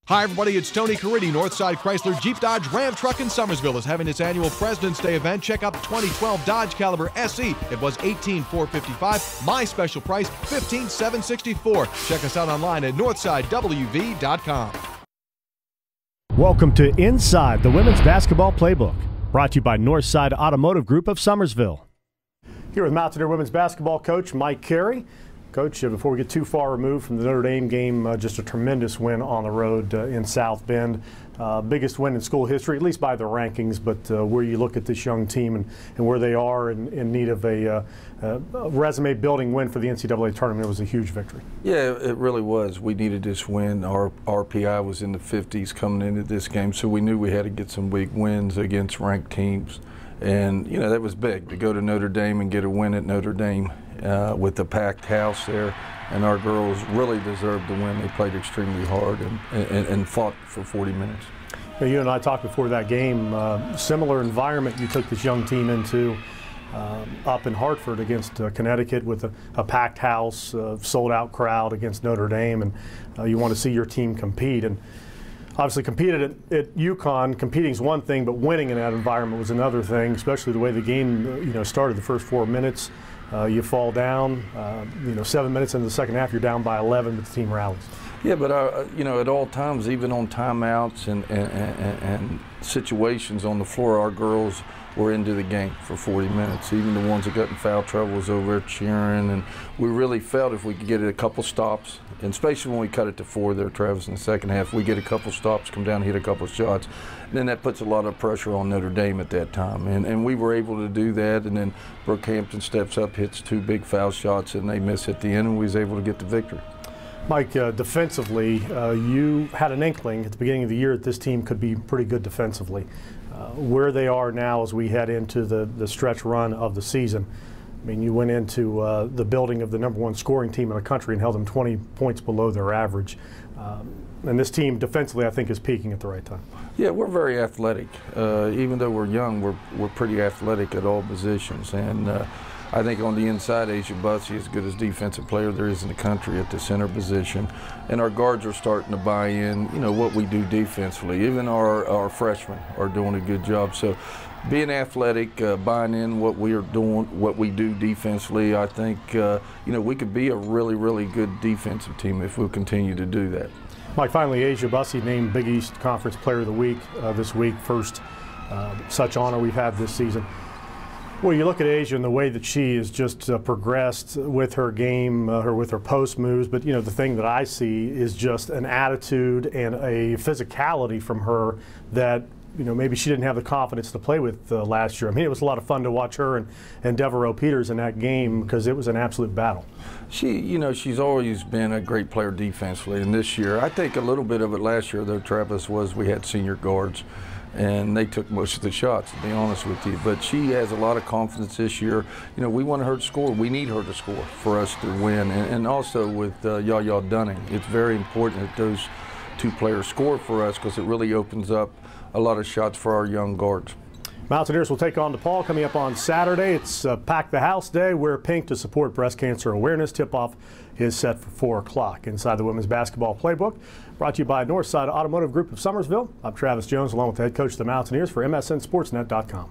Hi everybody, it's Tony Caridi. Northside Chrysler Jeep Dodge Ram Truck in Summersville is having its annual President's Day event. Check out the 2012 Dodge Caliber SE. It was $18,455. My special price, $15,764. Check us out online at northsidewv.com. Welcome to Inside the Women's Basketball Playbook, brought to you by Northside Automotive Group of Summersville. Here with Mountaineer women's basketball coach Mike Carey. Coach, before we get too far removed from the Notre Dame game, just a tremendous win on the road in South Bend. Biggest win in school history, at least by the rankings, but where you look at this young team and where they are in need of a resume-building win for the NCAA tournament, it was a huge victory. Yeah, it really was. We needed this win. Our RPI was in the 50s coming into this game, so we knew we had to get some big wins against ranked teams. And, you know, that was big, to go to Notre Dame and get a win at Notre Dame with the packed house there. And our girls really deserved the win. They played extremely hard and fought for 40 minutes. You and I talked before that game, similar environment you took this young team into up in Hartford against Connecticut with a packed house, sold-out crowd against Notre Dame, and you want to see your team compete. And obviously competed at UConn. Competing is one thing, but winning in that environment was another thing, especially the way the game started the first 4 minutes. You fall down, 7 minutes into the second half, you're down by 11, but the team rallies. Yeah, but at all times, even on timeouts and situations on the floor, our girls were into the game for 40 minutes. Even the ones that got in foul trouble was over there cheering, and we really felt if we could get it a couple stops, and especially when we cut it to 4 there, Travis, in the second half, we get a couple stops, come down, hit a couple shots, then that puts a lot of pressure on Notre Dame at that time. And we were able to do that, and then Brooke Hampton steps up, hits 2 big foul shots, and they miss at the end, and we was able to get the victory. Mike, defensively, you had an inkling at the beginning of the year that this team could be pretty good defensively. Where they are now as we head into the stretch run of the season, I mean, you went into the building of the #1 scoring team in the country and held them 20 points below their average. And this team defensively, I think, is peaking at the right time. Yeah, we're very athletic. Even though we're young, we're pretty athletic at all positions. And I think on the inside, Asia Bussey is as good as defensive player there is in the country at the center position. And our guards are starting to buy in, what we do defensively. Even our freshmen are doing a good job. So being athletic, buying in what we are doing, what we do defensively, I think, we could be a really, really good defensive team if we'll continue to do that. Mike, finally, Asia Bussey named Big East Conference Player of the Week this week. First such honor we've had this season. Well, you look at Asia and the way that she has just progressed with her game, with her post moves, but the thing that I see is just an attitude and a physicality from her that maybe she didn't have the confidence to play with last year. I mean, it was a lot of fun to watch her and Devereaux Peters in that game because it was an absolute battle. She's always been a great player defensively, and this year, I think a little bit of it last year, though, Travis, was we had senior guards, and they took most of the shots, to be honest with you. But she has a lot of confidence this year. We want her to score. We need her to score for us to win. And also with Yaya Dunning, it's very important that those 2 players score for us because it really opens up a lot of shots for our young guards. Mountaineers will take on DePaul coming up on Saturday. It's Pack the House Day. Wear pink to support breast cancer awareness. Tip-off is set for 4 o'clock. Inside the Women's Basketball Playbook, brought to you by Northside Automotive Group of Summersville. I'm Travis Jones, along with the head coach of the Mountaineers for MSNSportsnet.com.